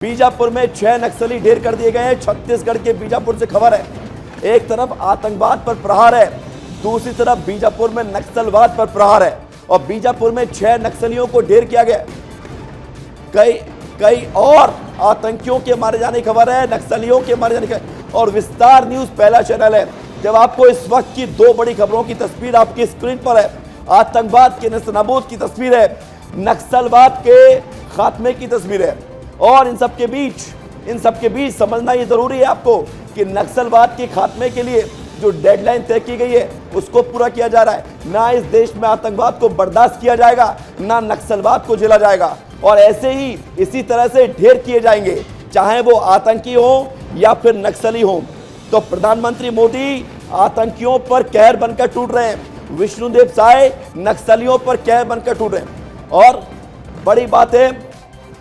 बीजापुर में 6 नक्सली ढेर कर दिए गए हैं। छत्तीसगढ़ के बीजापुर से खबर है। एक तरफ आतंकवाद पर प्रहार है, दूसरी तरफ बीजापुर में नक्सलवाद पर प्रहार है और बीजापुर में 6 नक्सलियों को ढेर किया गया। कई और आतंकियों के मारे जाने की खबर है, नक्सलियों के मारे जाने की। और विस्तार न्यूज पहला चैनल है। जब आपको इस वक्त की 2 बड़ी खबरों की तस्वीर आपकी स्क्रीन पर है, आतंकवाद के नेस्तनाबूद की तस्वीर है, नक्सलवाद के खात्मे की तस्वीर है। और इन सब के बीच समझना ये जरूरी है आपको कि नक्सलवाद के खात्मे के लिए जो डेडलाइन तय की गई है उसको पूरा किया जा रहा है। ना इस देश में आतंकवाद को बर्दाश्त किया जाएगा, ना नक्सलवाद को झेला जाएगा। और ऐसे ही इसी तरह से ढेर किए जाएंगे, चाहे वो आतंकी हो या फिर नक्सली हो। तो प्रधानमंत्री मोदी आतंकियों पर कहर बनकर टूट रहे हैं, विष्णुदेव साय नक्सलियों पर कहर बनकर टूट रहे हैं। और बड़ी बात है,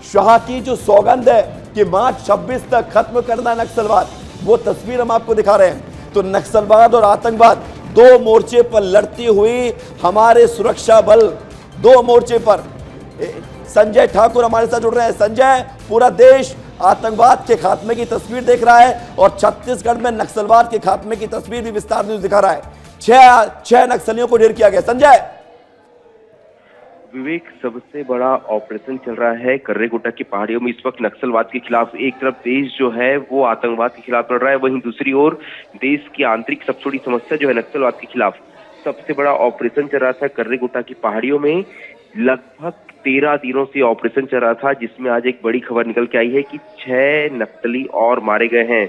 शाह की जो सौगंध है कि मार्च 26 तक खत्म करना नक्सलवाद, वो तस्वीर हम आपको दिखा रहे हैं। तो नक्सलवाद और आतंकवाद 2 मोर्चे पर लड़ती हुई हमारे सुरक्षा बल, 2 मोर्चे पर। संजय ठाकुर हमारे साथ जुड़ रहे हैं। संजय, पूरा देश आतंकवाद के खात्मे की तस्वीर देख रहा है और छत्तीसगढ़ में नक्सलवाद के खात्मे की तस्वीर भी विस्तार न्यूज दिखा रहा है। 6 नक्सलियों को ढेर किया गया। संजय। विवेक, सबसे बड़ा ऑपरेशन चल रहा है कर्रेगुट्टा की पहाड़ियों में इस वक्त नक्सलवाद के खिलाफ। एक तरफ देश जो है वो आतंकवाद के खिलाफ लड़ रहा है, वहीं दूसरी ओर देश की आंतरिक सबसे बड़ी समस्या जो है नक्सलवाद के खिलाफ। सबसे बड़ा ऑपरेशन चल रहा था कर्रेगुट्टा की पहाड़ियों में। लगभग 13 दिनों से ऑपरेशन चल रहा था, जिसमें आज एक बड़ी खबर निकल के आई है कि 6 नक्सली और मारे गए हैं।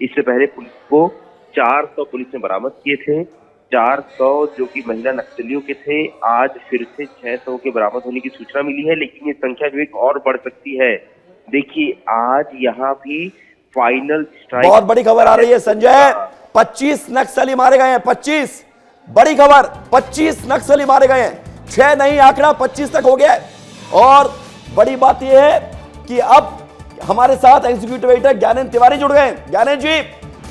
इससे पहले पुलिस को 400 पुलिस ने बरामद किए थे। 400 जो कि महिला नक्सलियों के थे, आज फिर से 600 के बरामद होने की सूचना मिली है, लेकिन ये संख्या विवेक और बढ़ सकती है। देखिए, आज यहाँ भी फाइनल स्ट्राइक, बहुत बड़ी खबर आ रही है संजय, 25 नक्सली मारे गए हैं। 25 बड़ी खबर, 25 नक्सली मारे गए हैं। 6 नहीं, आंकड़ा 25 तक हो गया है। और बड़ी बात यह है कि अब हमारे साथ एग्जीक्यूटिव एडिटर ज्ञानेंद्र तिवारी जुड़ गए। ज्ञानेंद्र जी,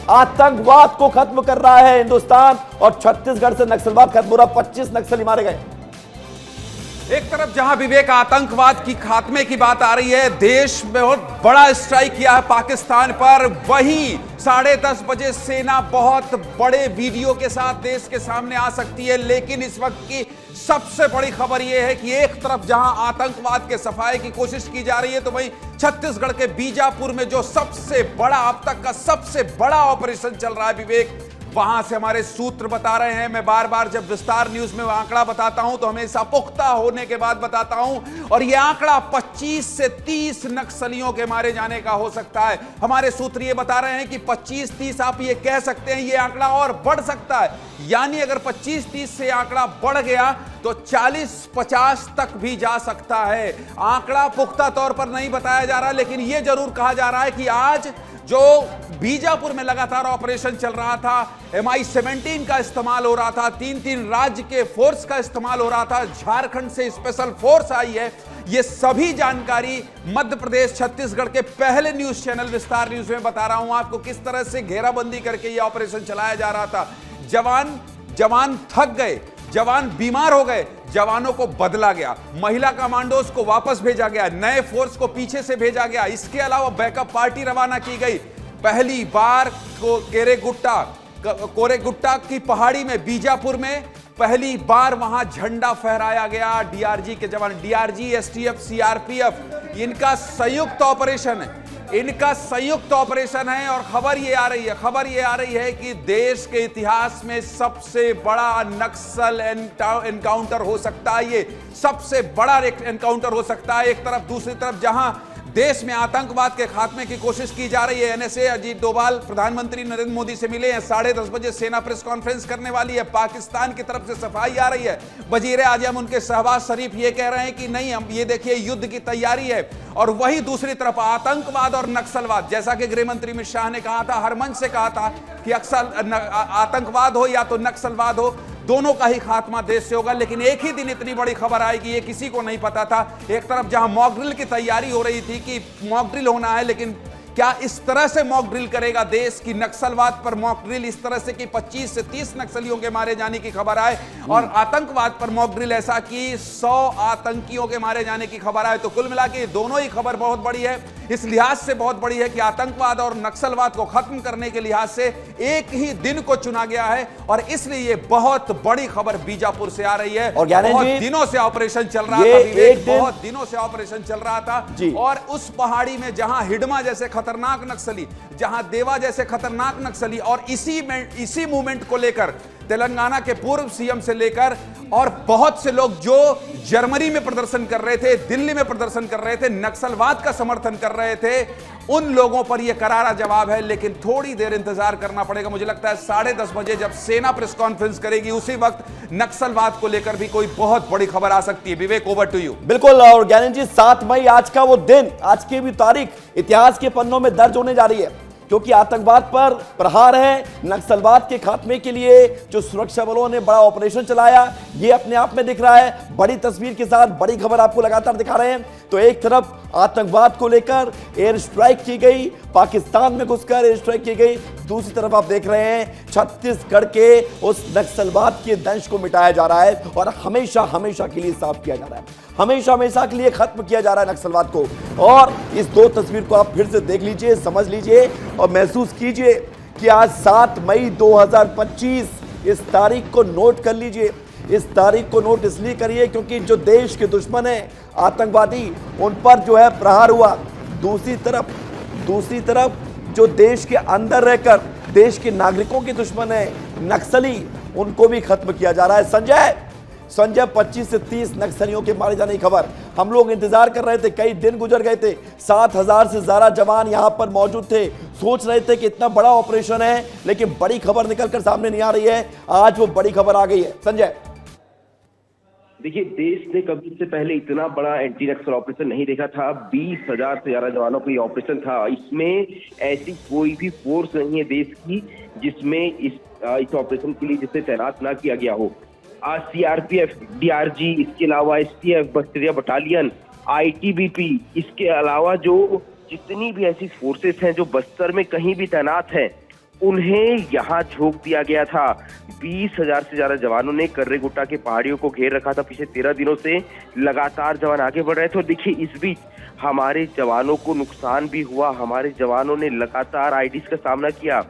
आतंकवाद को खत्म कर रहा है हिंदुस्तान और छत्तीसगढ़ से नक्सलवाद खत्म हो रहा, 25 नक्सली मारे गए। एक तरफ जहां विवेक आतंकवाद की खात्मे की बात आ रही है, देश में बहुत बड़ा स्ट्राइक किया है पाकिस्तान पर, वहीं 10:30 बजे सेना बहुत बड़े वीडियो के साथ देश के सामने आ सकती है। लेकिन इस वक्त की सबसे बड़ी खबर यह है कि एक तरफ जहां आतंकवाद के सफाए की कोशिश की जा रही है, तो वहीं छत्तीसगढ़ के बीजापुर में जो सबसे बड़ा, अब तक का सबसे बड़ा ऑपरेशन चल रहा है विवेक, वहां से हमारे सूत्र बता रहे हैं। मैं बार बार जब विस्तार न्यूज में आंकड़ा बताता हूं तो हमेशा पुख्ता होने के बाद बताता हूं, और यह आंकड़ा 25 से 30 नक्सलियों के मारे जाने का हो सकता है। हमारे सूत्र ये बता रहे हैं कि 25-30 आप ये कह सकते हैं, ये आंकड़ा और बढ़ सकता है। यानी अगर 25-30 से आंकड़ा बढ़ गया तो 40-50 तक भी जा सकता है। आंकड़ा पुख्ता तौर पर नहीं बताया जा रहा, लेकिन यह जरूर कहा जा रहा है कि आज जो बीजापुर में लगातार ऑपरेशन चल रहा था, MI-17 का इस्तेमाल हो रहा था, 3 राज्य के फोर्स का इस्तेमाल हो रहा था, झारखंड से स्पेशल फोर्स आई है, ये सभी जानकारी मध्य प्रदेश छत्तीसगढ़ के पहले न्यूज चैनल विस्तार न्यूज में बता रहा हूं आपको, किस तरह से घेराबंदी करके यह ऑपरेशन चलाया जा रहा था। जवान थक गए, जवान बीमार हो गए, जवानों को बदला गया, महिला कमांडोज को वापस भेजा गया, नए फोर्स को पीछे से भेजा गया। इसके अलावा बैकअप पार्टी रवाना की गई। पहली बार कोरेगुट्टा की पहाड़ी में, बीजापुर में पहली बार वहां झंडा फहराया गया। डीआरजी के जवान, डीआरजी, एसटीएफ, सीआरपीएफ, इनका संयुक्त ऑपरेशन है, और खबर ये आ रही है कि देश के इतिहास में सबसे बड़ा नक्सल एनकाउंटर हो सकता है। ये सबसे बड़ा एनकाउंटर हो सकता है एक तरफ। दूसरी तरफ जहां देश में आतंकवाद के खात्मे की कोशिश की जा रही है, एनएसए अजीत डोभाल प्रधानमंत्री नरेंद्र मोदी से मिले हैं। 10:30 बजे सेना प्रेस कॉन्फ्रेंस करने वाली है। पाकिस्तान की तरफ से सफाई आ रही है। वजीर आजम उनके शहबाज शरीफ ये कह रहे हैं कि नहीं, हम ये देखिए युद्ध की तैयारी है। और वहीं दूसरी तरफ आतंकवाद और नक्सलवाद, जैसा कि गृह मंत्री अमित शाह ने कहा था, हर मंच से कहा था कि अक्सर आतंकवाद हो या तो नक्सलवाद हो, दोनों का ही खात्मा देश से होगा। लेकिन एक ही दिन इतनी बड़ी खबर आई कि ये किसी को नहीं पता था। एक तरफ जहां मॉक ड्रिल की तैयारी हो रही थी कि मॉक ड्रिल होना है, लेकिन क्या इस तरह से मॉक ड्रिल करेगा देश की नक्सलवाद पर मॉक ड्रिल इस तरह से कि 25 से 30 नक्सलियों के मारे जाने की खबर आए, और आतंकवाद पर मॉक ड्रिल ऐसा कि 100 आतंकियों के मारे जाने की खबर आए। तो कुल मिला के दोनों ही खबर बहुत बड़ी है। इस लिहाज से बहुत बड़ी है कि आतंकवाद और नक्सलवाद को खत्म करने के लिहाज से एक ही दिन को चुना गया है और इसलिए ये बहुत बड़ी खबर बीजापुर से आ रही है। और बहुत दिनों से ऑपरेशन चल रहा था विवेक, बहुत दिनों से ऑपरेशन चल रहा था और उस पहाड़ी में जहां हिडमा जैसे खतरनाक नक्सली, जहां देवा जैसे खतरनाक नक्सली और इसी मूवमेंट को लेकर तेलंगाना के पूर्व सीएम से लेकर और बहुत से लोग जो जर्मनी में प्रदर्शन कर रहे थे, दिल्ली में प्रदर्शन कर रहे थे, नक्सलवाद का समर्थन कर रहे थे, उन लोगों पर यह करारा जवाब है। लेकिन थोड़ी देर इंतजार करना पड़ेगा। मुझे लगता है 10:30 बजे जब सेना प्रेस कॉन्फ्रेंस करेगी उसी वक्त नक्सलवाद को लेकर भी कोई बहुत बड़ी खबर आ सकती है। विवेक, ओवर टू यू। बिल्कुल, और ज्ञानेंद्र जी 7 मई आज का वो दिन, आज की भी तारीख इतिहास के पन्नों में दर्ज होने जा रही है, क्योंकि आतंकवाद पर प्रहार है। नक्सलवाद के खात्मे के लिए जो सुरक्षा बलों ने बड़ा ऑपरेशन चलाया, ये अपने आप में दिख रहा है। बड़ी तस्वीर के साथ बड़ी खबर आपको लगातार दिखा रहे हैं। तो एक तरफ आतंकवाद को लेकर एयर स्ट्राइक की गई, पाकिस्तान में घुसकर एयर स्ट्राइक की गई, दूसरी तरफ आप देख रहे हैं छत्तीसगढ़ के उस नक्सलवाद के दंश को मिटाया जा रहा है और हमेशा हमेशा के लिए साफ किया जा रहा है, हमेशा हमेशा के लिए खत्म किया जा रहा है नक्सलवाद को। और इस दो तस्वीर को आप फिर से देख लीजिए, समझ लीजिए और महसूस कीजिए कि आज 7 मई 2025, इस तारीख को नोट कर लीजिए। इस तारीख को नोट इसलिए करिए क्योंकि जो देश के दुश्मन है आतंकवादी, उन पर जो है प्रहार हुआ। दूसरी तरफ जो देश के अंदर रहकर देश के नागरिकों के दुश्मन है नक्सली, उनको भी खत्म किया जा रहा है। संजय 25 से 30 नक्सलियों के मारे जाने की खबर हम लोग इंतजार कर रहे थे, कई दिन गुजर गए थे, 7000 से ज्यादा जवान यहां पर मौजूद थे, सोच रहे थे कि इतना बड़ा ऑपरेशन है, लेकिन बड़ी खबर निकलकर सामने नहीं आ रही है। आज वो बड़ी खबर आ गई है। संजय, देखिए, देश ने कभी इससे पहले इतना बड़ा एंटी नक्सल ऑपरेशन नहीं देखा था। 20,000 से ज्यादा जवानों का ये ऑपरेशन था। इसमें ऐसी कोई भी फोर्स नहीं है देश की जिसमें इस ऑपरेशन के लिए जिसे तैनात ना किया गया हो। सीआरपीएफ, डीआरजी, इसके अलावा एसटीएफ, बस्तिया बटालियन, आईटीबीपी, इसके अलावा जो जितनी भी ऐसी फोर्सेस हैं जो बस्तर में कहीं भी तैनात हैं, उन्हें यहाँ झोंक दिया गया था। 20,000 से ज्यादा जवानों ने कर्रेगुट्टा के पहाड़ियों को घेर रखा था। पिछले 13 दिनों से लगातार जवान आगे बढ़ रहे थे और देखिए इस बीच हमारे जवानों को नुकसान भी हुआ। हमारे जवानों ने लगातार आईडीज का सामना किया।